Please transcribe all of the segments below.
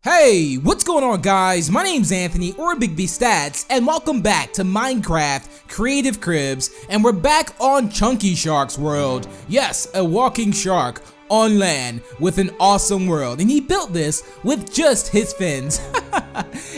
Hey, what's going on guys? My name's Anthony, or Big B Statz, and welcome back to Minecraft Creative Cribs, and we're back on Chunky Shark's world. Yes, a walking shark on land with an awesome world, and he built this with just his fins.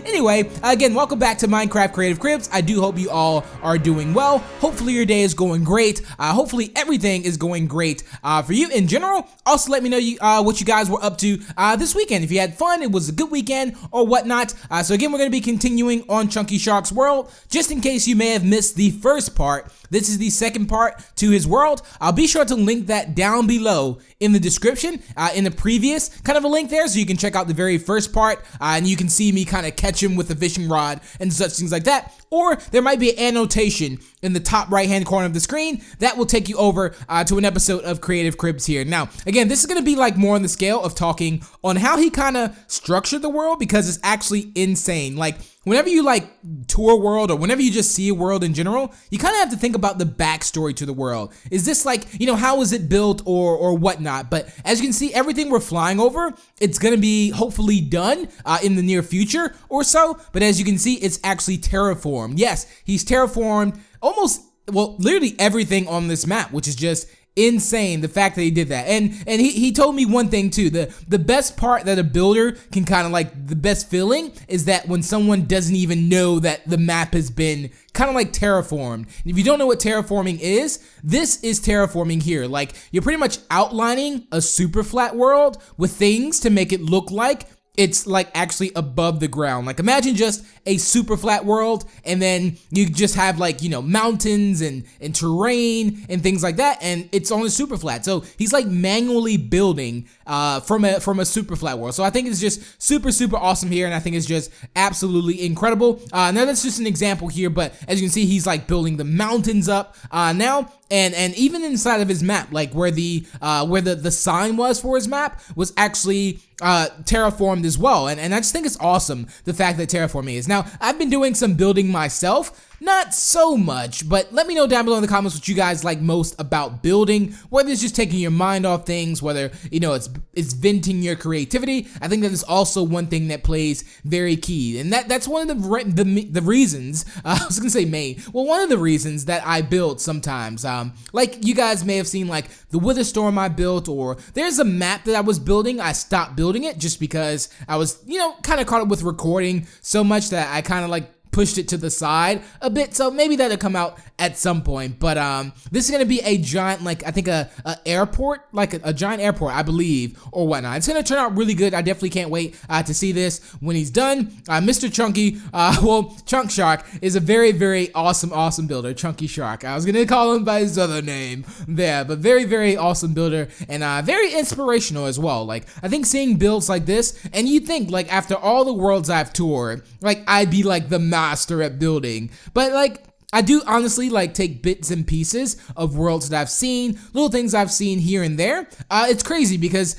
Anyway, again, welcome back to Minecraft Creative Cribs. I do hope you all are doing well. Hopefully your day is going great. Hopefully everything is going great for you in general. Also, let me know what you guys were up to this weekend. If you had fun, it was a good weekend or whatnot. So again, we're going to be continuing on Chunky Shark's world. Just in case you may have missed the first part, this is the second part to his world. I'll be sure to link that down below in the description, in the previous kind of a link there, so you can check out the very first part, and you can see me kind of catch him with the fishing rod and such things like that. Or there might be an annotation in the top right hand corner of the screen that will take you over to an episode of Creative Cribs here. Now, again, this is going to be like more on the scale of talking on how he kind of structured the world, because it's actually insane. Like, whenever you like tour a world, or whenever you just see a world in general, you kind of have to think about the backstory to the world. Is this like, you know, how was it built or whatnot? But as you can see, everything we're flying over, it's gonna be hopefully done in the near future or so. But as you can see, it's actually terraformed. Yes, he's terraformed almost, well, literally everything on this map, which is just insane, the fact that he did that. And he told me one thing too, the best part that a builder can kind of like, the best feeling is that when someone doesn't even know that the map has been kind of like terraformed. And if you don't know what terraforming is, this is terraforming here. Like, you're pretty much outlining a super flat world with things to make it look like it's like actually above the ground. Like, imagine just a super flat world, and then you just have like, you know, mountains and terrain and things like that, and it's on a super flat. So he's like manually building from a super flat world. So I think it's just super awesome here, and I think it's just absolutely incredible. Now that's just an example here, but as you can see, he's like building the mountains up now. And even inside of his map, like where the sign was for his map was actually terraformed as well, and I just think it's awesome the fact that terraforming is. Now, I've been doing some building myself, not so much, but let me know down below in the comments what you guys like most about building, whether it's just taking your mind off things, whether, you know, it's venting your creativity. I think that is also one thing that plays very key, and that's one of the reasons, I was gonna say main, well, one of the reasons that I build sometimes. Like, you guys may have seen like the Wither Storm I built, or there's a map that I was building. I stopped building it just because I was, you know, kind of caught up with recording so much that I kind of like pushed it to the side a bit, so maybe that'll come out at some point. But this is gonna be a giant, like, I think a airport, like a giant airport, I believe, or whatnot. It's gonna turn out really good. I definitely can't wait to see this when he's done. Mr. Chunky, well, Chunk Shark is a very awesome builder. Chunky Shark, I was gonna call him by his other name there, but very awesome builder, and very inspirational as well. Like, I think seeing builds like this, and you think like after all the worlds I've toured, like I'd be like the master at building, but like I do honestly like take bits and pieces of worlds that I've seen, little things I've seen here and there. It's crazy because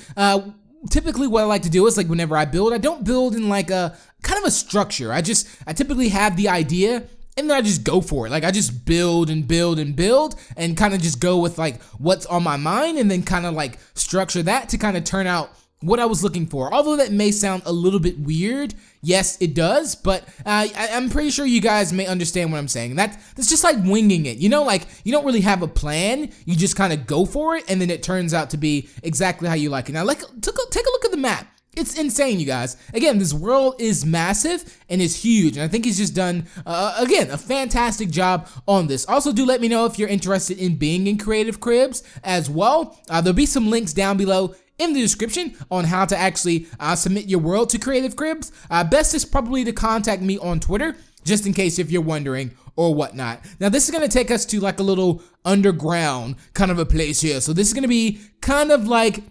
typically what I like to do is, like, whenever I build, I don't build in like a kind of a structure. I typically have the idea, and then I just go for it. Like, I just build and kind of just go with like what's on my mind, and then kind of like structure that to kind of turn out what I was looking for. Although that may sound a little bit weird, yes, it does, but I'm pretty sure you guys may understand what I'm saying. That's just like winging it, you know, like you don't really have a plan, you just kind of go for it, and then it turns out to be exactly how you like it. Now, like, take a look at the map. It's insane, you guys. Again, this world is massive and it's huge, and I think he's just done, again, a fantastic job on this. Also, do let me know if you're interested in being in Creative Cribs as well. There'll be some links down below in the description on how to actually submit your world to Creative Cribs. Best is probably to contact me on Twitter, just in case if you're wondering or whatnot. Now, this is gonna take us to like a little underground kind of a place here. So this is gonna be kind of like,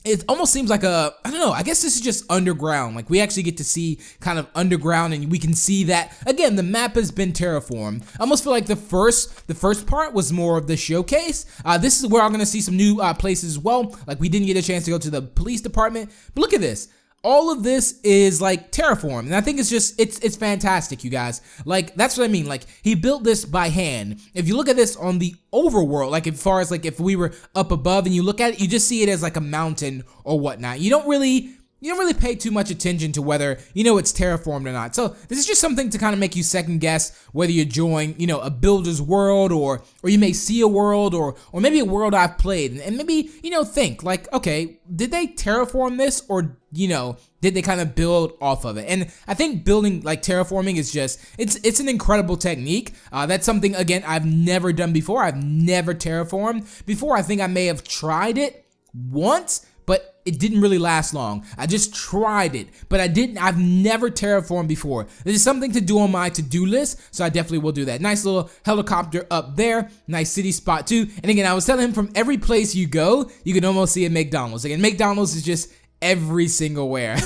it almost seems like I don't know, I guess this is just underground. Like, we actually get to see kind of underground, and we can see that, again, the map has been terraformed. I almost feel like the first part was more of the showcase. This is where I'm gonna see some new places as well. Like, we didn't get a chance to go to the police department, but look at this. all of this is like terraform, and I think it's just it's fantastic, you guys. Like, that's what I mean. Like, he built this by hand. If you look at this on the overworld, like as far as like if we were up above and you look at it, you just see it as like a mountain or whatnot. You don't really you don't really pay too much attention to whether, it's terraformed or not. So this is just something to kind of make you second guess whether you're joining, a builder's world, or you may see a world, or maybe a world I've played, and maybe, think like, okay, did they terraform this, or, did they kind of build off of it? And I think building, like, terraforming is just, it's an incredible technique. That's something, again, I've never done before. I've never terraformed before. I think I may have tried it once, but it didn't really last long. I just tried it, but I've never terraformed before. This is something to do on my to-do list, so I definitely will do that. Nice little helicopter up there, nice city spot too. And again, I was telling him, from every place you go, you can almost see a McDonald's. Again, McDonald's is just every single where.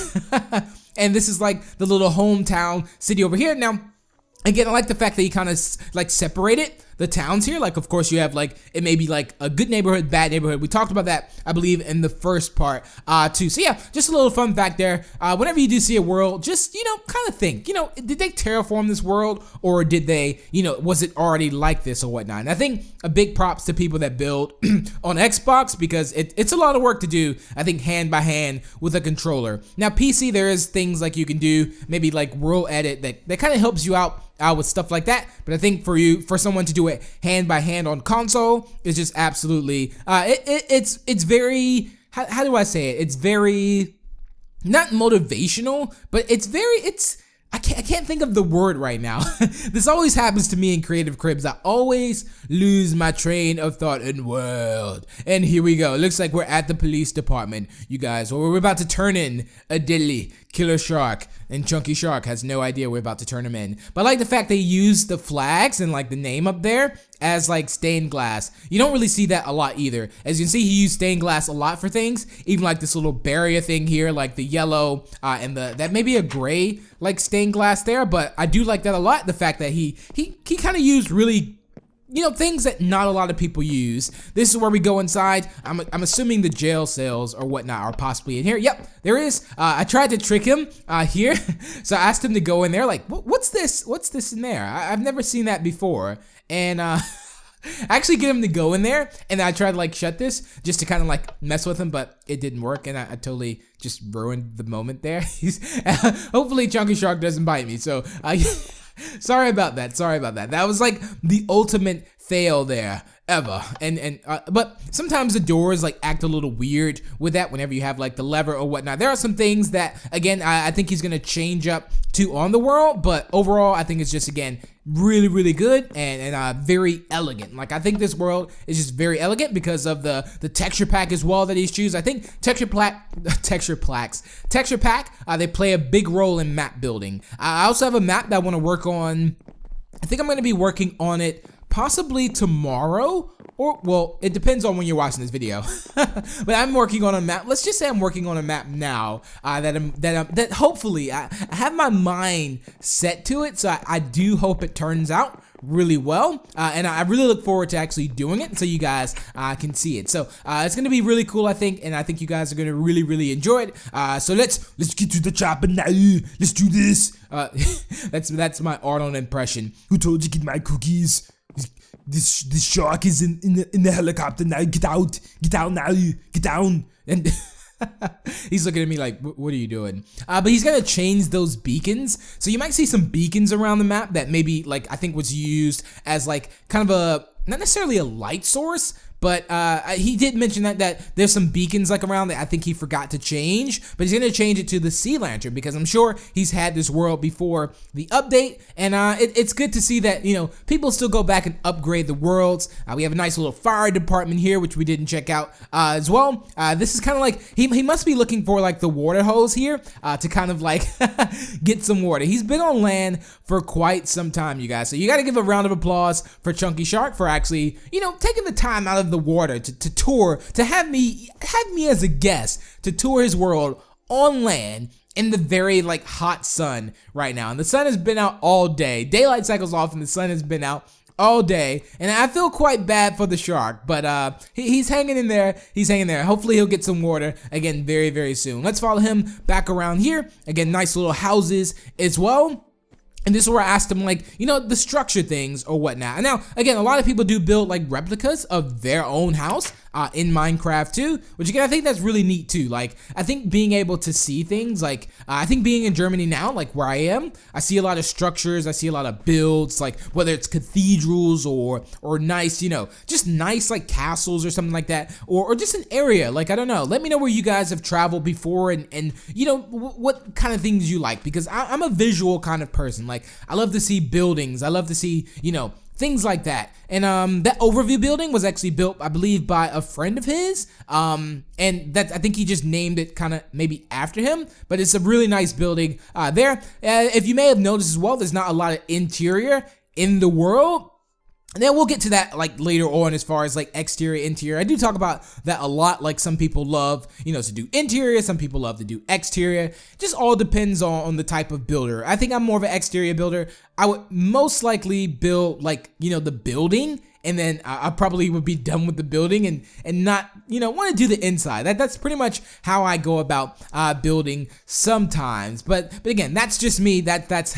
And this is like the little hometown city over here. Now, again, I like the fact that you kind of like separated the towns here. Like, of course, you have like, it may be like a good neighborhood, bad neighborhood. We talked about that, I believe, in the first part too. So yeah, just a little fun fact there. Whenever you do see a world, just, kind of think, did they terraform this world, or did they, was it already like this or whatnot? And I think a big props to people that build on Xbox, because it's a lot of work to do, I think, hand by hand with a controller. Now, PC, there is things like you can do, maybe like world edit, that kind of helps you out with stuff like that. But I think for someone to do it hand by hand on console is just absolutely it's very, how do I say it? It's very, not motivational, but it's I can't think of the word right now. This always happens to me in Creative Cribs. I always lose my train of thought and world. And here we go. It looks like we're at the police department, you guys. Or we're about to turn in a deadly killer shark. And Chunky Shark has no idea we're about to turn him in. But I like the fact they use the flags and like the name up there as like stained glass. You don't really see that a lot either. As you can see, he used stained glass a lot for things. Even like this little barrier thing here, like the yellow and that may be a gray like stained glass there. But I do like that a lot. The fact that he kind of used really, things that not a lot of people use. This is where we go inside. I'm assuming the jail cells or whatnot are possibly in here. Yep, there is. I tried to trick him here. So I asked him to go in there, like, what's this? What's this in there? I've never seen that before. And I actually get him to go in there, and I tried to like shut this just to kind of like mess with him, but it didn't work, and I totally just ruined the moment there. Hopefully Chunky Shark doesn't bite me, so sorry about that. That was like the ultimate fail there ever. But sometimes the doors like act a little weird with that whenever you have like the lever or whatnot. There are some things that, again, I think he's gonna change up to on the world, but overall I think it's just, again, really good and very elegant. Like, I think this world is just very elegant because of the texture pack as well that he's choosing. I think texture pack, they play a big role in map building. I also have a map that I want to work on. I think I'm going to be working on it possibly tomorrow, or, well, it depends on when you're watching this video. But I'm working on a map. Let's just say I'm working on a map now that hopefully I have my mind set to it. So I do hope it turns out really well, and I really look forward to actually doing it so you guys can see it. So it's gonna be really cool, I think, and I think you guys are gonna really enjoy it. So let's get to the chopper now. Let's do this. That's my Arnold impression. Who told you to get my cookies? This shark is in the helicopter now. Get out now. Get down. And he's looking at me like, what are you doing? But he's gonna change those beacons. So you might see some beacons around the map that maybe, like, I think was used as like kind of a, not necessarily a light source, but he did mention that there's some beacons like around that I think he forgot to change, but he's gonna change it to the sea lantern because I'm sure he's had this world before the update, and it's good to see that, people still go back and upgrade the worlds. We have a nice little fire department here, which we didn't check out as well. This is kind of like, he must be looking for like the water hose here to kind of like get some water. He's been on land for quite some time, you guys, so you gotta give a round of applause for Chunky Shark for actually, taking the time out of the water to tour, to have me as a guest to tour his world on land in the very like hot sun right now. And the sun has been out all day. Daylight cycle's off and the sun has been out all day, and I feel quite bad for the shark, but he's hanging in there. Hopefully he'll get some water again very soon. Let's follow him back around here. Again, nice little houses as well. And this is where I asked him, like, the structure things or whatnot. And now, again, a lot of people do build like replicas of their own house. in Minecraft too, which again, I think that's really neat too. Like, I think being able to see things, like, I think being in Germany now, like where I am, I see a lot of structures, I see a lot of builds, like whether it's cathedrals or nice, just nice like castles or something like that, or just an area, like, I don't know. Let me know where you guys have traveled before and what kind of things you like, because I'm a visual kind of person. Like, I love to see buildings, I love to see, things like that. And that overview building was actually built, I believe, by a friend of his. And that, I think he just named it kind of maybe after him, but it's a really nice building there. If you may have noticed as well, there's not a lot of interior in the world. And then we'll get to that like later on as far as like exterior, interior. I do talk about that a lot. Like, some people love, to do interior. Some people love to do exterior. Just all depends on the type of builder. I think I'm more of an exterior builder. I would most likely build like, the building, and then I probably would be done with the building and not, want to do the inside. That's pretty much how I go about building sometimes. But again, that's just me. That's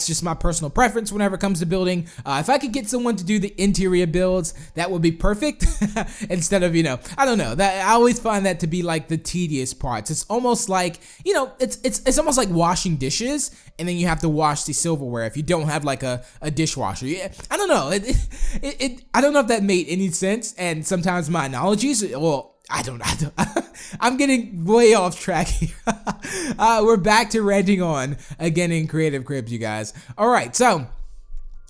just my personal preference whenever it comes to building. If I could get someone to do the interior builds, that would be perfect. Instead of, I don't know. That I always find that to be like the tedious parts. It's almost like, it's almost like washing dishes, and then you have to wash the silverware if you don't have like a dishwasher. Yeah, I don't know. I don't know if that made any sense, and sometimes my analogies, well, I don't I'm getting way off track here. We're back to ranting on again in Creative Cribs, you guys. All right, so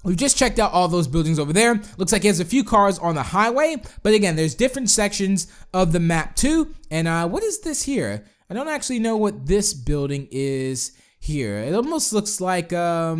we've just checked out all those buildings over there. Looks like there's a few cars on the highway, but again, there's different sections of the map too. And what is this here? I don't actually know what this building is here. It almost looks like, I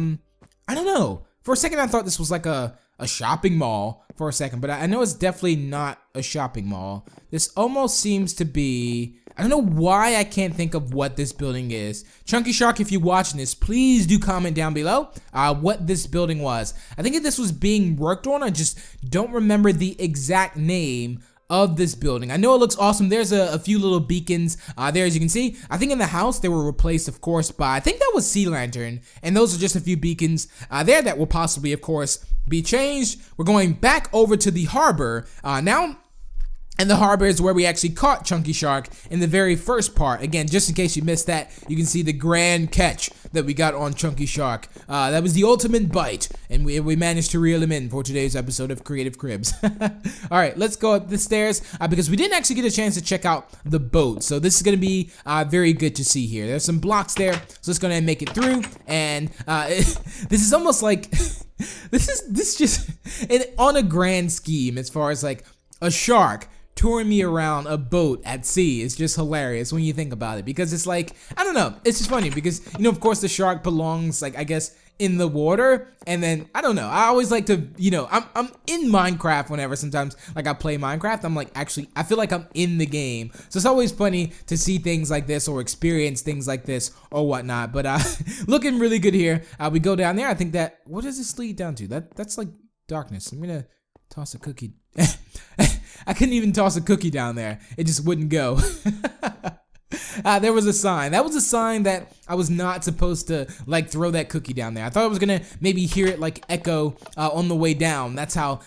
don't know. For a second, I thought this was like a shopping mall for a second, but I know it's definitely not a shopping mall. This almost seems to be, I don't know why I can't think of what this building is. Chunky Shark, if you're watching this, please do comment down below what this building was. I think if this was being worked on, I just don't remember the exact name of this building. I know it looks awesome. There's a few little beacons there, as you can see. I think in the house they were replaced, of course, by, I think that was Sea Lantern, and those are just a few beacons there that will possibly, of course, be changed. We're going back over to the harbor now. And the harbor is where we actually caught Chunky Shark in the very first part. Again, just in case you missed that, you can see the grand catch that we got on Chunky Shark. That was the ultimate bite, and we managed to reel him in for today's episode of Creative Cribs. All right, let's go up the stairs because we didn't actually get a chance to check out the boat. So this is going to be very good to see here. There's some blocks there, so it's going to make it through. And this is almost like, this just, on a grand scheme as far as like a shark touring me around a boat at sea is just hilarious when you think about it, because it's like, I don't know, it's just funny because, of course the shark belongs, like, I guess, in the water, and then, I don't know, I always like to, I'm in Minecraft whenever sometimes, like, I play Minecraft, I'm like, actually, I feel like I'm in the game, so it's always funny to see things like this or experience things like this or whatnot, but looking really good here. We go down there, I think that, what does this lead down to? That's like darkness. I'm gonna toss a cookie. I couldn't even toss a cookie down there. It just wouldn't go. There was a sign. That was a sign that I was not supposed to like throw that cookie down there. I thought I was gonna maybe hear it like echo on the way down. That's how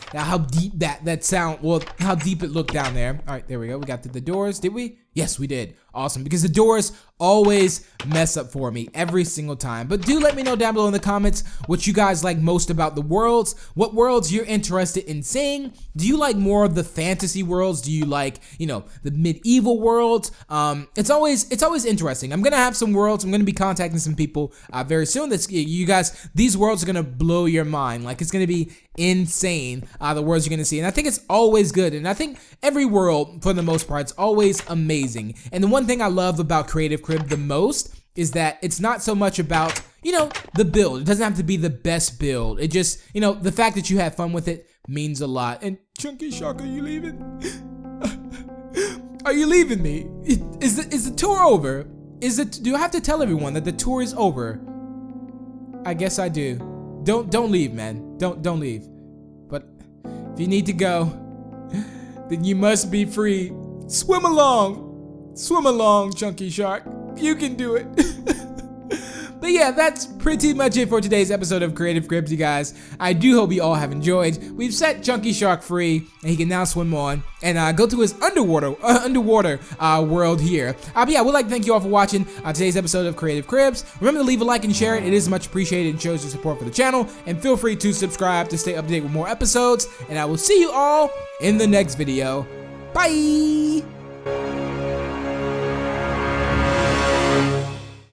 deep that sound. Well, how deep it looked down there. All right, there we go. We got to the doors. Did we? Yes, we did. Awesome, because the doors always mess up for me every single time. But do let me know down below in the comments what you guys like most about the worlds, what worlds you're interested in seeing. Do you like more of the fantasy worlds? Do you like, the medieval worlds? It's always interesting. I'm gonna have some worlds. I'm gonna be contacting some people very soon. You guys, these worlds are gonna blow your mind. Like, it's gonna be insane, the worlds you're gonna see, and I think it's always good, and I think every world for the most part is always amazing. And the one thing I love about Creative Crib the most is that it's not so much about the build. It doesn't have to be the best build. It just, the fact that you have fun with it means a lot. And Chunky Shark, are you leaving? Are you leaving me? Is the tour over? Do I have to tell everyone that the tour is over? I guess I do. Don't leave, man. Don't leave. But if you need to go, then you must be free. Swim along, Chunky Shark. You can do it. But But yeah, that's pretty much it for today's episode of Creative Cribs, you guys. I do hope you all have enjoyed. We've set Chunky Shark free, and he can now swim on and go to his underwater world here. But yeah, we'd like to thank you all for watching today's episode of Creative Cribs. Remember to leave a like and share it. It is much appreciated and shows your support for the channel. And feel free to subscribe to stay up to date with more episodes. And I will see you all in the next video. Bye!